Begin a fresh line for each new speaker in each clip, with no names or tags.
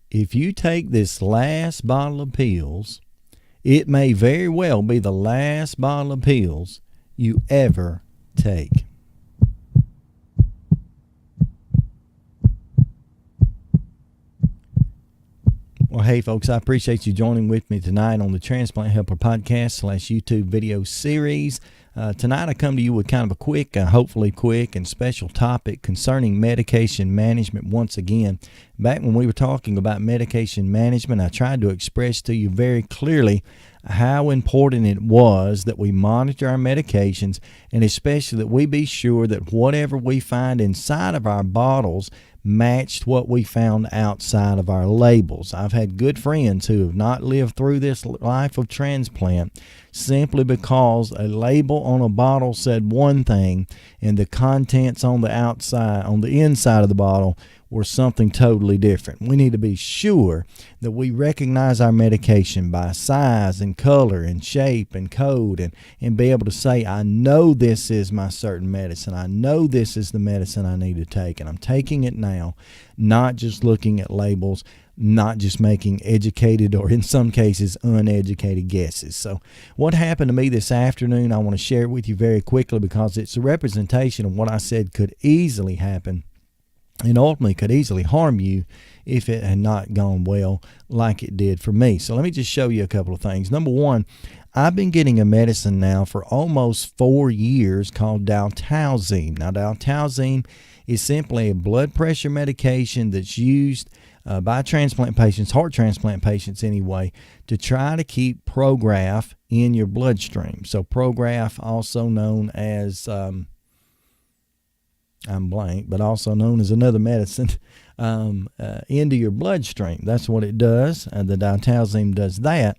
if you take this last bottle of pills, it may very well be the last bottle of pills you ever take. Well, hey, folks, I appreciate you joining with me tonight on the Transplant Helper podcast / YouTube video series. Tonight I come to you with kind of a quick, hopefully quick and special topic concerning medication management once again. Back when we were talking about medication management, I tried to express to you very clearly how important it was that we monitor our medications, and especially that we be sure that whatever we find inside of our bottles matched what we found outside of our labels. I've had good friends who have not lived through this life of transplant simply because a label on a bottle said one thing and the contents on the outside, on the inside of the bottle, were something totally different. We need to be sure that we recognize our medication by size and color and shape and code, and be able to say, I know this is my certain medicine. I know this is the medicine I need to take, and I'm taking it now, not just looking at labels, not just making educated or in some cases uneducated guesses. So what happened to me this afternoon, I want to share it with you very quickly because it's a representation of what I said could easily happen and ultimately could easily harm you if it had not gone well like it did for me. So let me just show you a couple of things. Number one, I've been getting a medicine now for almost 4 years called dalterzine. Now, dalterzine is simply a blood pressure medication that's used by transplant patients, heart transplant patients anyway, to try to keep Prograf in your bloodstream. So Prograf, also known as I'm blank, but also known as another medicine, into your bloodstream. That's what it does. The dalterzine does that.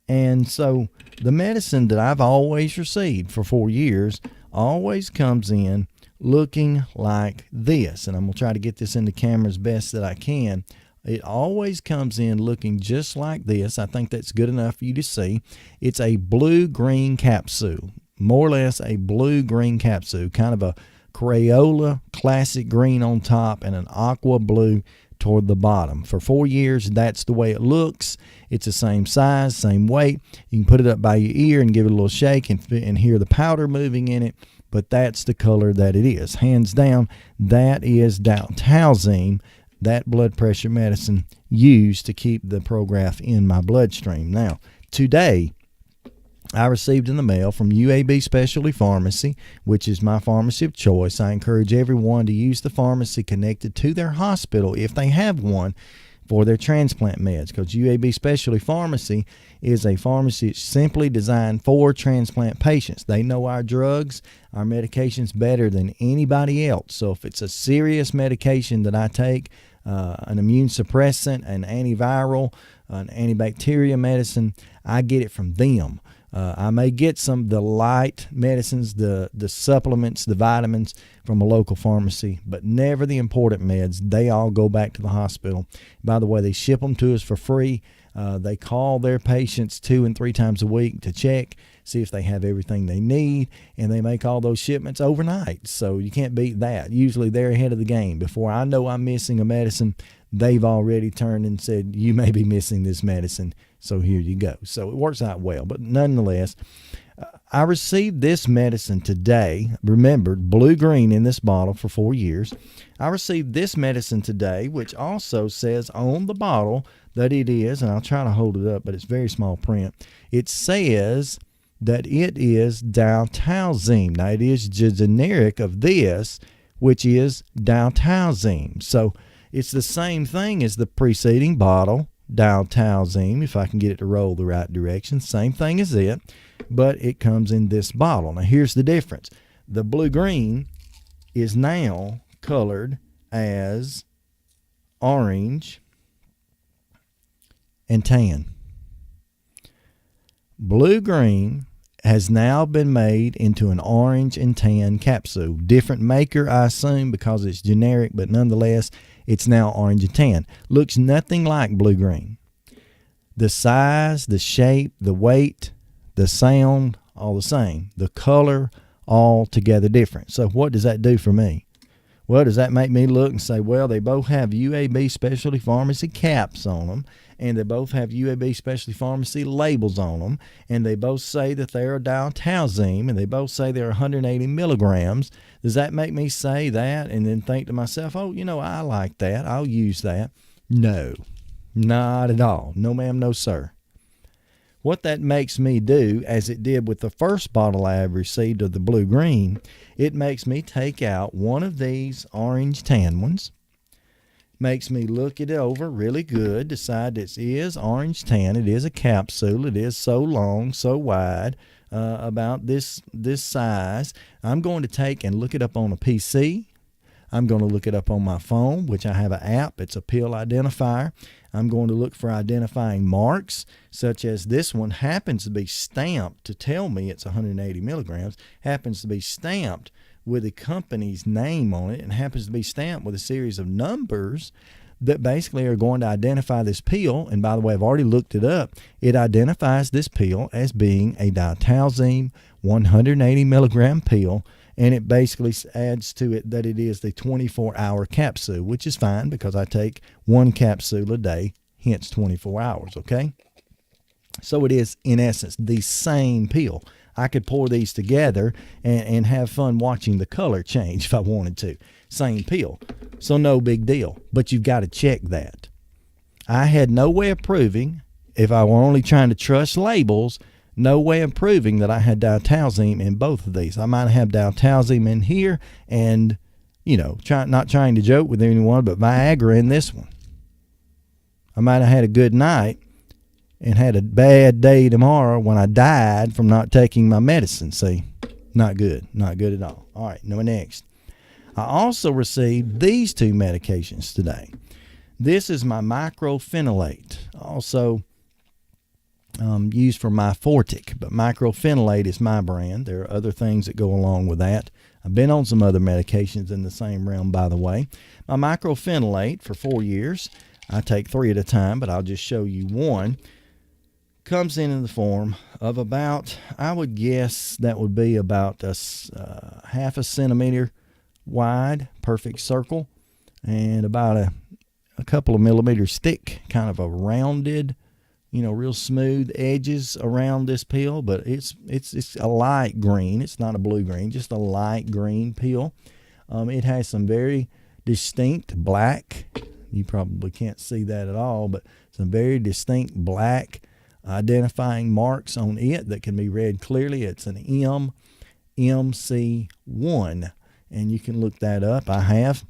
And so the medicine that I've always received for 4 years always comes in looking like this. And I'm going to try to get this in the camera as best that I can. It always comes in looking just like this. I think that's good enough for you to see. It's a blue-green capsule, more or less a blue-green capsule, kind of a Crayola classic green on top and an aqua blue toward the bottom. For 4 years, that's the way it looks. It's the same size, same weight. You can put it up by your ear and give it a little shake and hear the powder moving in it, but that's the color that it is. Hands down, that is dalterzine, that blood pressure medicine used to keep the Prograf in my bloodstream. Now, today, I received in the mail from UAB Specialty Pharmacy, which is my pharmacy of choice. I encourage everyone to use the pharmacy connected to their hospital if they have one for their transplant meds, because UAB Specialty Pharmacy is a pharmacy simply designed for transplant patients. They know our drugs, our medications better than anybody else. So if it's a serious medication that I take, an immune suppressant, an antiviral, an antibacterial medicine, I get it from them. I may get some of the light medicines, the supplements, the vitamins from a local pharmacy, but never the important meds. They all go back to the hospital. By the way, they ship them to us for free. They call their patients 2 and 3 times a week to check, see if they have everything they need, and they make all those shipments overnight. So you can't beat that. Usually they're ahead of the game. Before I know I'm missing a medicine, they've already turned and said, you may be missing this medicine, so here you go. So it works out well. But nonetheless, I received this medicine today. Remember, blue-green in this bottle for 4 years. I received this medicine today, which also says on the bottle that it is, and I'll try to hold it up, but it's very small print. It says that it is dalterzine. Now, it is generic of this, which is dalterzine. So it's the same thing as the preceding bottle, dalterzine, if I can get it to roll the right direction. Same thing as it, but it comes in this bottle. Now, here's the difference. The blue-green is now colored as orange and tan. Blue-green has now been made into an orange and tan capsule. Different maker, I assume, because it's generic, but nonetheless, it's now orange and tan. Looks nothing like blue-green. The size, the shape, the weight, the sound, all the same. The color, all together different. So what does that do for me? Well, does that make me look and say, well, they both have UAB Specialty Pharmacy caps on them, and they both have UAB Specialty Pharmacy labels on them, and they both say that they're ditalzine, and they both say they're 180 milligrams? Does that make me say that and then think to myself, oh, I like that, I'll use that? No, not at all. No, ma'am, no, sir. What that makes me do, as it did with the first bottle I have received of the blue-green, it makes me take out one of these orange tan ones, makes me look it over really good, decide this is orange tan, it is a capsule, it is so long, so wide, about this size. I'm going to take and look it up on a PC. I'm going to look it up on my phone, which I have an app. It's a pill identifier. I'm going to look for identifying marks, such as this one happens to be stamped to tell me it's 180 milligrams, happens to be stamped with the company's name on it, and happens to be stamped with a series of numbers that basically are going to identify this pill. And by the way, I've already looked it up. It identifies this pill as being a ditalzine 180 milligram pill, and it basically adds to it that it is the 24-hour capsule, which is fine because I take one capsule a day, hence 24 hours, okay? So it is, in essence, the same pill. I could pour these together and have fun watching the color change if I wanted to. Same pill. So no big deal. But you've got to check that. I had no way of proving, if I were only trying to trust labels, no way of proving that I had ditalzine in both of these. I might have ditalzine in here and, not trying to joke with anyone, but Viagra in this one. I might have had a good night and had a bad day tomorrow when I died from not taking my medicine. See, not good. Not good at all. All right, next. I also received these two medications today. This is my microphenolate, also used for Myfortic, but microphenolate is my brand. There are other things that go along with that. I've been on some other medications in the same realm, by the way. My microphenolate for 4 years. I take 3 at a time, but I'll just show you one. Comes in the form of about, I would guess that would be about half a centimeter wide, perfect circle, and about a couple of millimeters thick, kind of a rounded, real smooth edges around this pill, but it's a light green. It's not a blue-green, just a light green pill. It has some very distinct black, you probably can't see that at all, but some very distinct black identifying marks on it that can be read clearly. It's an MC1, and you can look that up. I have,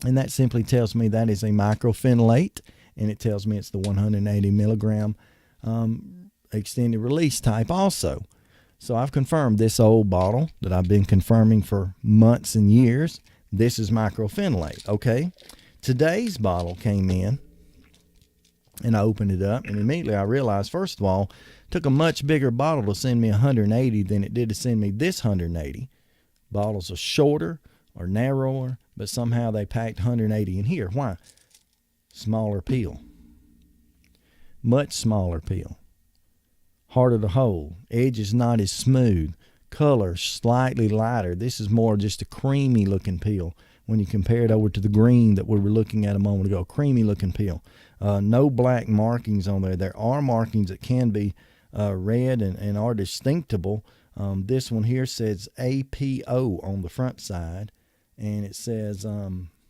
and that simply tells me that is a microphenolate, and it tells me it's the 180 milligram extended release type also. So I've confirmed this old bottle that I've been confirming for months and years. This is microphenolate, okay? Today's bottle came in, and I opened it up, and immediately I realized, first of all, it took a much bigger bottle to send me 180 than it did to send me this 180. Bottles are shorter or narrower, but somehow they packed 180 in here. Why? Smaller pill. Much smaller pill. Harder to hold. Edge is not as smooth. Color slightly lighter. This is more just a creamy looking pill when you compare it over to the green that we were looking at a moment ago. Creamy looking pill. No black markings on there. There are markings that can be read and are distinctable. This one here says APO on the front side, and it says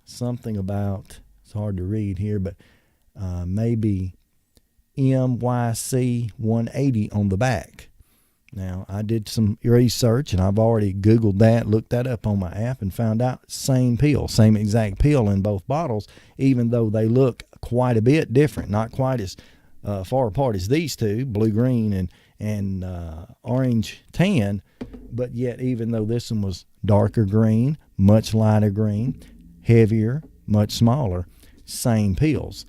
something about, it's hard to read here, but maybe MYC 180 on the back. Now, I did some research, and I've already Googled that, looked that up on my app, and found out same pill, same exact pill in both bottles, even though they look quite a bit different, not quite as far apart as these two, blue-green and orange-tan, but yet even though this one was darker green, much lighter green, heavier, much smaller, same pills.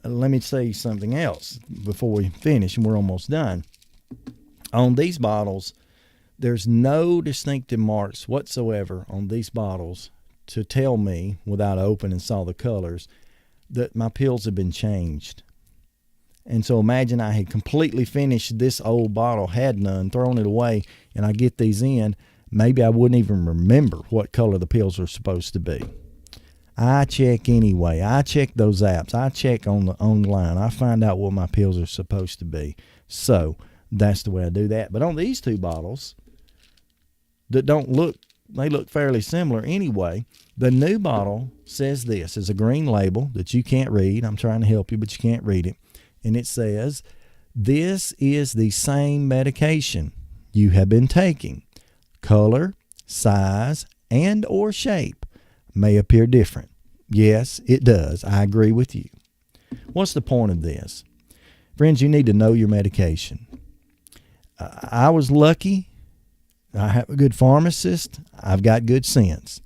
Let me say something else before we finish, and we're almost done. On these bottles, there's no distinctive marks whatsoever on these bottles to tell me, without opening and saw the colors, that my pills have been changed. And so imagine I had completely finished this old bottle, had none, thrown it away, and I get these in. maybe I wouldn't even remember what color the pills are supposed to be. I check anyway. I check those apps. I check online. I find out what my pills are supposed to be. So that's the way I do that. But on these two bottles that they look fairly similar anyway. The new bottle says this. It's a green label that you can't read. I'm trying to help you, but you can't read it. And it says, this is the same medication you have been taking. Color, size, and or shape may appear different. Yes, it does. I agree with you. What's the point of this? Friends, you need to know your medication. I was lucky. I have a good pharmacist. I've got good sense.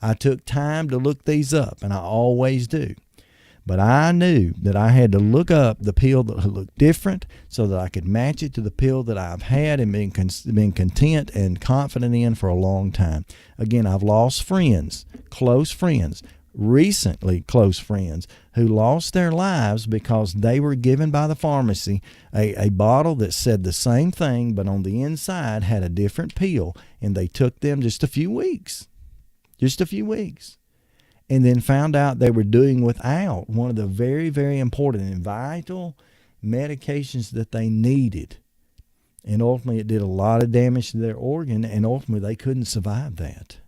I took time to look these up, and I always do. But I knew that I had to look up the pill that looked different so that I could match it to the pill that I've had and been content and confident in for a long time. Again, I've lost friends, close friends, recently close friends, who lost their lives because they were given by the pharmacy a bottle that said the same thing, but on the inside had a different pill, and they took them just a few weeks, and then found out they were doing without one of the very, very important and vital medications that they needed. And ultimately it did a lot of damage to their organ, and ultimately they couldn't survive that.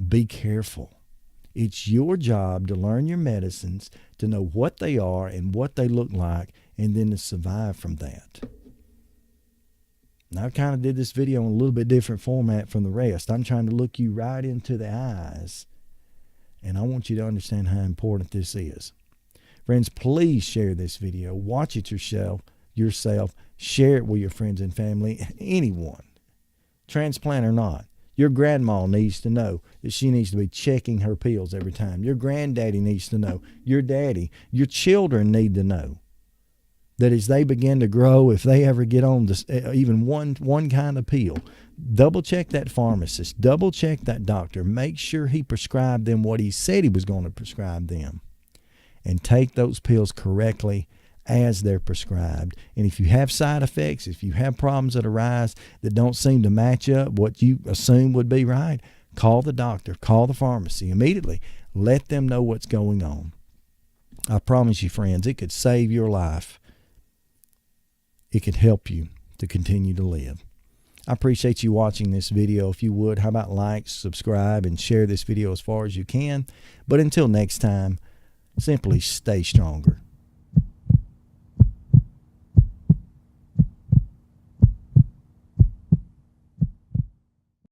Be careful. It's your job to learn your medicines, to know what they are and what they look like, and then to survive from that. Now, I kind of did this video in a little bit different format from the rest. I'm trying to look you right into the eyes, and I want you to understand how important this is. Friends, please share this video. Watch it yourself. Share it with your friends and family, anyone, transplant or not. Your grandma needs to know that she needs to be checking her pills every time. Your granddaddy needs to know. Your daddy. Your children need to know that as they begin to grow, if they ever get on this, even one kind of pill, double check that pharmacist. Double check that doctor. Make sure he prescribed them what he said he was going to prescribe them. And take those pills correctly as they're prescribed. And if you have side effects, if you have problems that arise that don't seem to match up what you assume would be right, call the doctor, call the pharmacy immediately. Let them know what's going on. I promise you, friends, it could save your life. It could help you to continue to live. I appreciate you watching this video. If you would, how about like, subscribe, and share this video as far as you can. But until next time, simply stay stronger.